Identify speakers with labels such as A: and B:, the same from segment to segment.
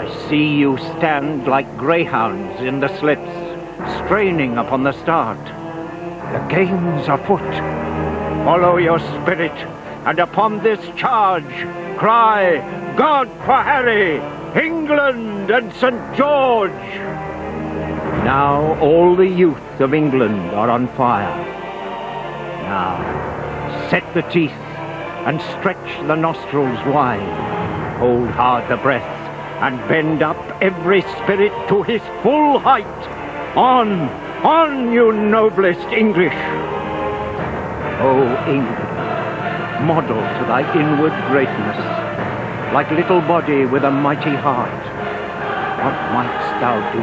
A: I see you stand like greyhounds in the slips, straining upon the start. The game's afoot. Follow your spirit, and upon this charge, cry, God for Harry, England and St. George! Now all the youth of England are on fire. Now, set the teeth and stretch the nostrils wide. Hold hard the breath and bend up every spirit to his full height. On, you noblest English! O England, model to thy inward greatness, like little body with a mighty heart, what mightst thou do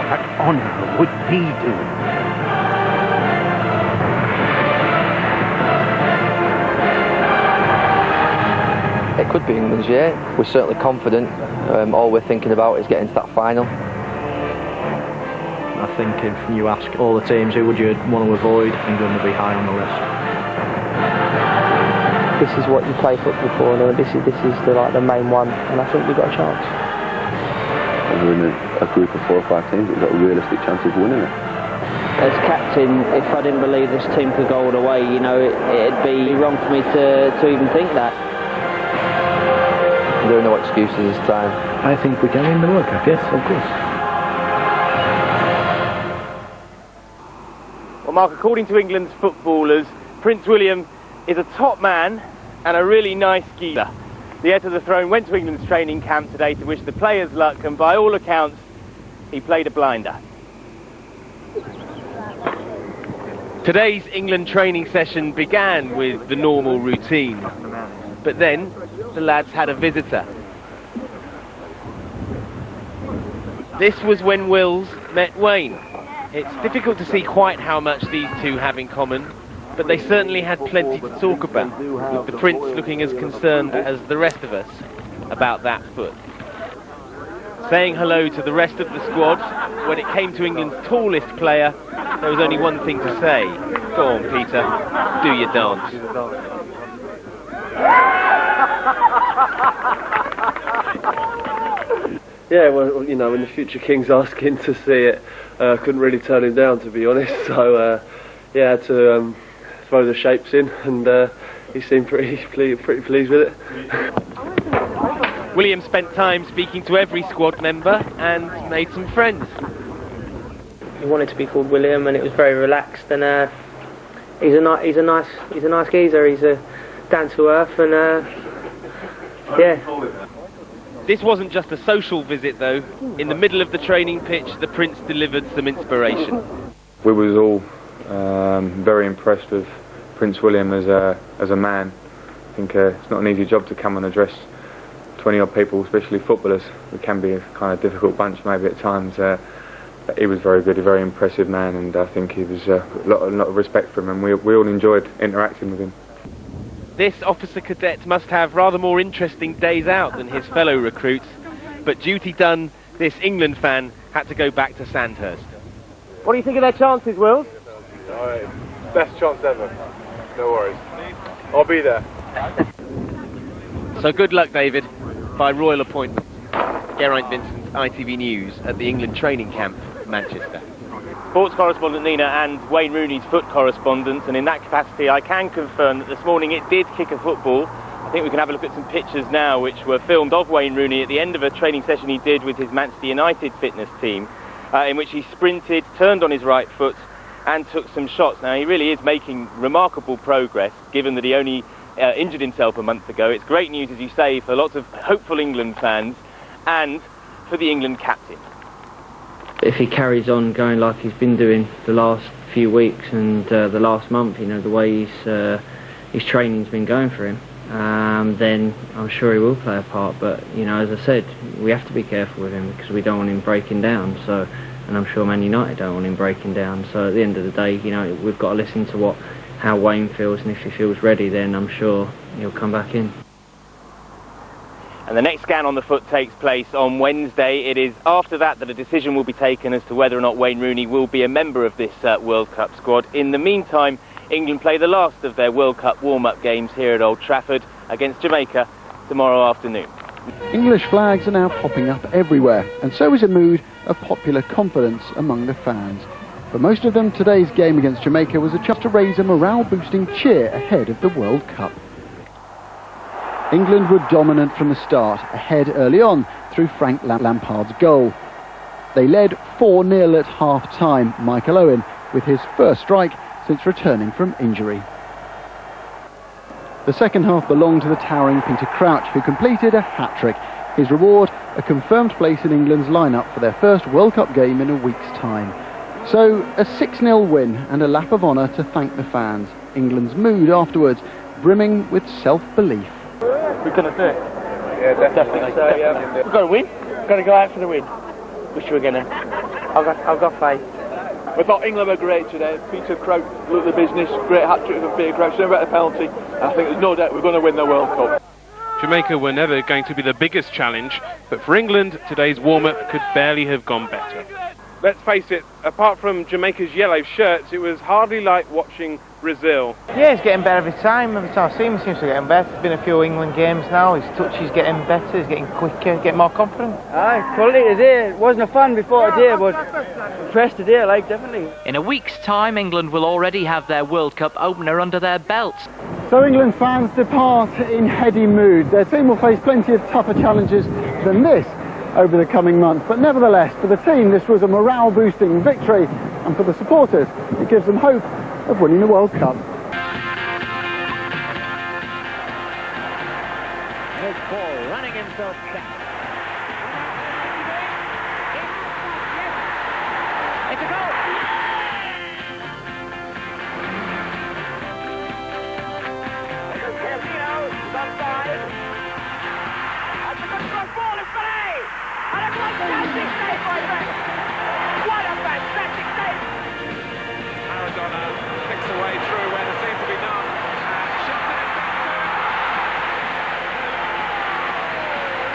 A: that honour would thee do?
B: It could be England's year. We're certainly confident. All we're thinking about is getting to that final.
C: I think if you ask all the teams who would you want to avoid, England would be high on the list.
D: This is what you play football for, and this is the main one, and I think we've got a chance.
E: We're in a group of 4 or 5 teams. We've got a realistic chance of winning it.
D: As captain, if I didn't believe this team could go all the way, it'd be wrong for me to even think that.
B: There are no excuses this time.
C: I think we can win the World Cup, yes, of course.
F: Well, Mark, according to England's footballers, Prince William is a top man and a really nice geezer. The heir to the throne went to England's training camp today to wish the players luck, and by all accounts, he played a blinder. Today's England training session began with the normal routine, but then the lads had a visitor. This was when Wills met Wayne. It's difficult to see quite how much these two have in common, but they certainly had plenty to talk about, with the Prince looking as concerned as the rest of us about that foot. Saying hello to the rest of the squad, when it came to England's tallest player, there was only one thing to say. Go on, Peter, do your dance.
G: Yeah, well, when the future king's asking to see it, I couldn't really turn him down, to be honest. So, I had to throw the shapes in, and he seemed pretty pleased with it.
F: William spent time speaking to every squad member and made some friends.
D: He wanted to be called William, and it was very relaxed. And he's a nice geezer. He's a down to earth, and yeah.
F: This wasn't just a social visit, though. In the middle of the training pitch, the Prince delivered some inspiration.
H: We was all very impressed with Prince William as a man. I think it's not an easy job to come and address 20-odd people, especially footballers. We can be a kind of difficult bunch maybe at times. But he was very good, a very impressive man, and I think he was a lot of respect for him, and we all enjoyed interacting with him.
F: This officer cadet must have rather more interesting days out than his fellow recruits, but duty done, this England fan had to go back to Sandhurst. What do you think of their chances, Wills?
I: Best chance ever. No worries. I'll be there.
F: So good luck, David, by royal appointment. Geraint Vincent, ITV News at the England training camp, Manchester. Sports correspondent Nina and Wayne Rooney's foot correspondent, and in that capacity I can confirm that this morning it did kick a football. I think we can have a look at some pictures now which were filmed of Wayne Rooney at the end of a training session he did with his Manchester United fitness team, in which he sprinted, turned on his right foot and took some shots. Now he really is making remarkable progress, given that he only injured himself a month ago. It's great news, as you say, for lots of hopeful England fans and for the England captain.
D: If he carries on going like he's been doing the last few weeks and the last month, the way his training's been going for him, then I'm sure he will play a part. But as I said, we have to be careful with him because we don't want him breaking down. So, and I'm sure Man United don't want him breaking down. So at the end of the day, we've got to listen to how Wayne feels, and if he feels ready, then I'm sure he'll come back in.
F: And the next scan on the foot takes place on Wednesday. It is after that a decision will be taken as to whether or not Wayne Rooney will be a member of this World Cup squad. In the meantime, England play the last of their World Cup warm-up games here at Old Trafford against Jamaica tomorrow afternoon.
J: English flags are now popping up everywhere, and so is a mood of popular confidence among the fans. For most of them, today's game against Jamaica was a chance to raise a morale-boosting cheer ahead of the World Cup. England were dominant from the start, ahead early on through Frank Lampard's goal. They led 4-0 at half-time, Michael Owen with his first strike since returning from injury. The second half belonged to the towering Peter Crouch, who completed a hat-trick. His reward, a confirmed place in England's lineup for their first World Cup game in a week's time. So, a 6-0 win and a lap of honour to thank the fans. England's mood afterwards, brimming with self-belief.
F: We're going to do it.
I: Yeah, definitely.
F: So, yeah. We've got to win. We've got to go out for the win. Wish we were going to. I've got faith.
G: We thought England were great today. Peter Crouch looked the business. Great hat-trick from Peter Crouch. Never had a penalty. I think there's no doubt we're going to win the World Cup.
K: Jamaica were never going to be the biggest challenge, but for England, today's warm-up could barely have gone better. Let's face it, apart from Jamaica's yellow shirts, it was hardly like watching Brazil.
F: Yeah, he's getting better every time. Every time I see him, he seems to get better. There's been a few England games now. His touch is getting better. He's getting quicker, getting more confident.
L: Aye, quality today. It wasn't a fun before today, but impressed today, like, definitely.
M: In a week's time, England will already have their World Cup opener under their belts.
J: So England fans depart in heady mood. Their team will face plenty of tougher challenges than this over the coming months, but nevertheless, for the team this was a morale-boosting victory, and for the supporters it gives them hope of winning the World Cup.
A: Here's Paul running himself back. It's a goal! Casino is on side. That's a good cross ball in play! And a fantastic save by Beckham! What a fantastic save!
K: Maradona picks away through where there seemed to be none, and shots it back to him.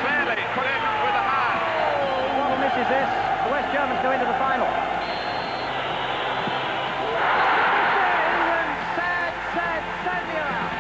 K: Clearly put in with a hand.
A: Well, misses this. The West Germans go into the final. England, sad year out.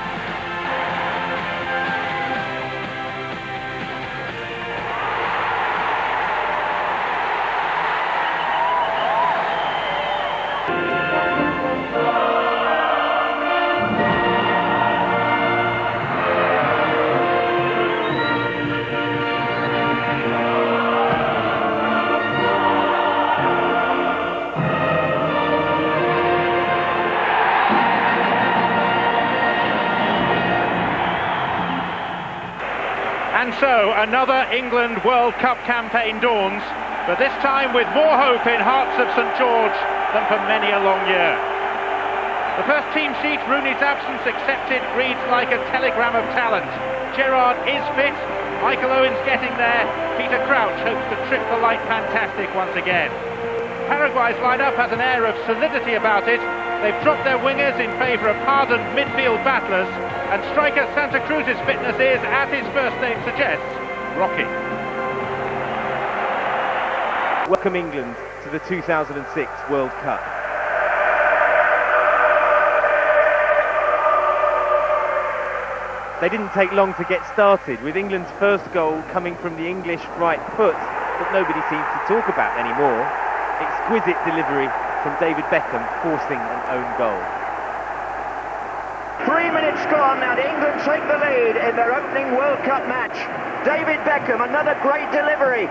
N: And so another England World Cup campaign dawns, but this time with more hope in hearts of St George than for many a long year. The first team sheet, Rooney's absence accepted, reads like a telegram of talent. Gerrard is fit, Michael Owen's getting there, Peter Crouch hopes to trip the light fantastic once again. Paraguay's line-up has an air of solidity about it. They've dropped their wingers in favour of hardened midfield battlers, and striker Santa Cruz's fitness is, as his first name suggests, rocky.
F: Welcome England to the 2006 World Cup. They didn't take long to get started, with England's first goal coming from the English right foot that nobody seems to talk about anymore. Exquisite delivery from David Beckham, forcing an own goal.
A: 3 minutes gone now. England take the lead in their opening World Cup match. David Beckham, another great delivery.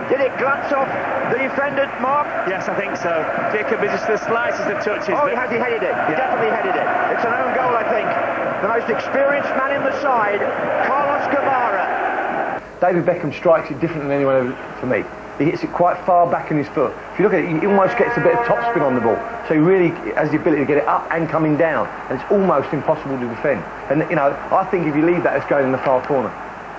A: Did it glance off the defender, Mark?
F: Yes, I think so. Jacob is just the slightest of touches.
A: Oh, has he headed it? He definitely headed it. It's an own goal, I think. The most experienced man in the side, Carlos Guevara.
O: David Beckham strikes it different than anyone else for me. He hits it quite far back in his foot. If you look at it, he almost gets a bit of topspin on the ball. So he really has the ability to get it up and coming down. And it's almost impossible to defend. And, you know, I think if you leave that, it's going in the far corner.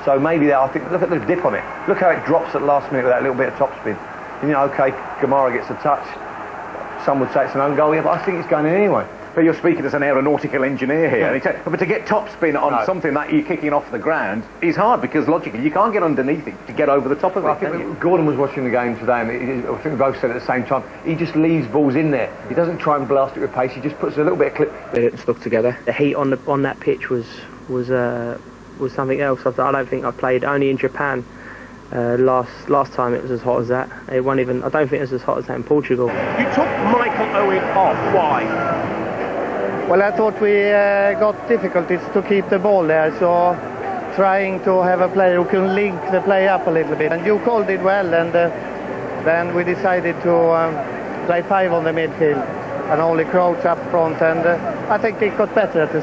O: So maybe that, I think, look at the dip on it. Look how it drops at the last minute with that little bit of topspin. And, you know, OK, Guevara gets a touch. Some would say it's an own goal, yeah, but I think it's going in anyway.
P: But you're speaking as an aeronautical engineer here. Yeah. But to get topspin on something that you're kicking off the ground is hard, because logically you can't get underneath it to get over the top of it.
O: I think Gordon was watching the game today, and I think we both said at the same time, he just leaves balls in there. He doesn't try and blast it with pace, he just puts a little bit of clip.
D: They didn't stuck together. The heat on that pitch was
Q: was something else. I don't think I played only in Japan. Last time it was as hot as that. It wasn't even. I don't think it was as hot as that in Portugal.
N: You took Michael Owen off. Why?
R: Well, I thought we got difficulties to keep the ball there, so trying to have a player who can link the play up a little bit. And you called it well, and then we decided to play 5 on the midfield and only Crouch up front, and I think it got better at the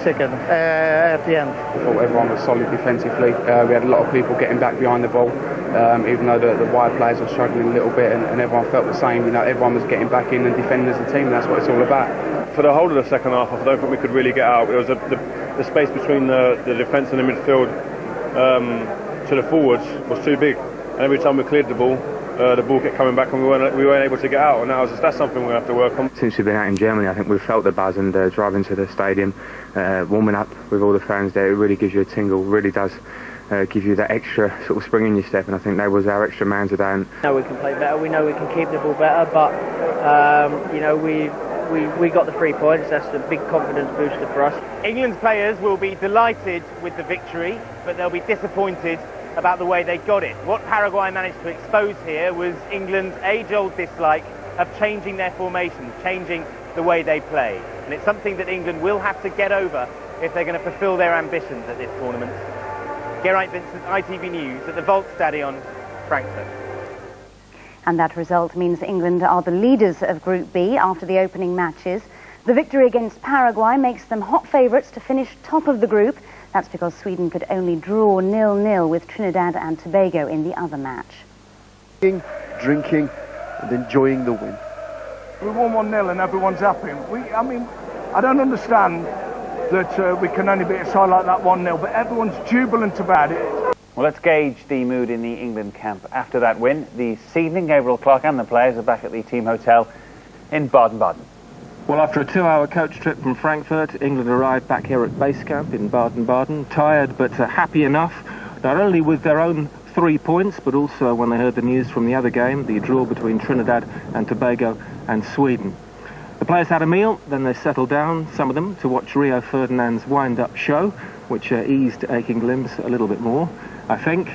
R: end.
S: I thought everyone was solid defensively. We had a lot of people getting back behind the ball, even though the wide players were struggling a little bit, and everyone felt the same. You know, everyone was getting back in and defending as a team, and that's what it's all about.
T: For the whole of the second half, I don't think we could really get out. It was the space between the defence and the midfield to the forwards was too big, and every time we cleared the ball kept coming back, and we weren't able to get out. And that's something we have to work on.
H: Since we've been out in Germany, I think we've felt the buzz, and driving to the stadium, warming up with all the fans there, it really gives you a tingle. Really does give you that extra sort of spring in your step, and I think that was our extra man today.
Q: We know we can play better. We know we can keep the ball better, but you know, we got the 3 points. That's a big confidence booster for us.
F: England's players will be delighted with the victory, but they'll be disappointed about the way they got it. What Paraguay managed to expose here was England's age-old dislike of changing their formations, changing the way they play. And it's something that England will have to get over if they're going to fulfil their ambitions at this tournament. Geraint Vincent, ITV News at the Waldstadion, Frankfurt.
B: And that result means England are the leaders of Group B after the opening matches. The victory against Paraguay makes them hot favourites to finish top of the group. That's because Sweden could only draw 0-0 with Trinidad and Tobago in the other match.
J: Drinking and enjoying the win.
U: We won 1-0 and everyone's happy. I mean, I don't understand that we can only beat a side like that 1-0, but everyone's jubilant about it.
V: Well, let's gauge the mood in the England camp after that win. This evening, Gabriel Clark and the players are back at the team hotel in Baden-Baden.
W: Well, after a 2-hour coach trip from Frankfurt, England arrived back here at base camp in Baden-Baden, tired but happy enough, not only with their own 3 points, but also when they heard the news from the other game, the draw between Trinidad and Tobago and Sweden. The players had a meal, then they settled down, some of them, to watch Rio Ferdinand's wind-up show, which eased aching limbs a little bit more, I think.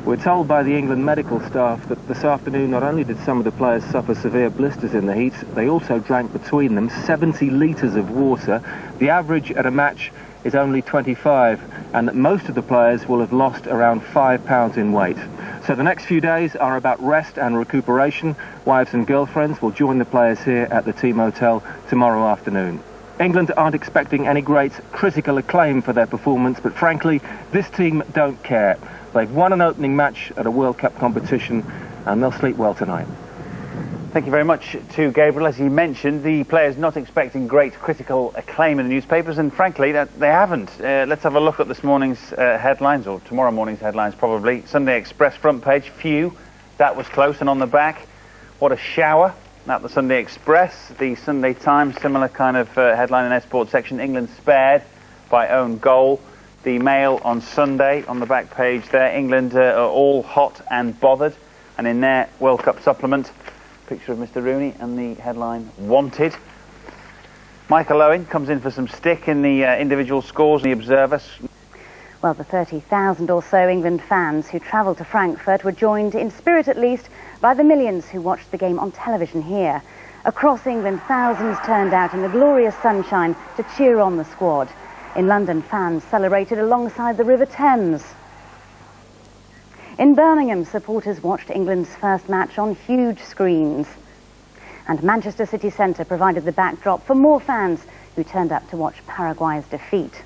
W: We're told by the England medical staff that this afternoon not only did some of the players suffer severe blisters in the heat, they also drank between them 70 litres of water. The average at a match is only 25, and that most of the players will have lost around 5 pounds in weight. So the next few days are about rest and recuperation. Wives and girlfriends will join the players here at the team hotel tomorrow afternoon. England aren't expecting any great critical acclaim for their performance, but frankly, this team don't care. They've won an opening match at a World Cup competition, and they'll sleep well tonight.
V: Thank you very much to Gabriel. As he mentioned, the players not expecting great critical acclaim in the newspapers, and frankly, they haven't. Let's have a look at this morning's headlines, or tomorrow morning's headlines probably. Sunday Express front page, phew, that was close, and on the back, what a shower. At the Sunday Express, the Sunday Times, similar kind of headline in their sports section, England spared by own goal. The Mail on Sunday, on the back page there, England are all hot and bothered, and in their World Cup supplement, picture of Mr. Rooney and the headline, wanted. Michael Owen comes in for some stick in the individual scores, the Observer.
B: Well, the 30,000 or so England fans who travelled to Frankfurt were joined, in spirit at least, by the millions who watched the game on television here. Across England, thousands turned out in the glorious sunshine to cheer on the squad. In London, fans celebrated alongside the River Thames. In Birmingham, supporters watched England's first match on huge screens. And Manchester city centre provided the backdrop for more fans who turned up to watch Paraguay's defeat.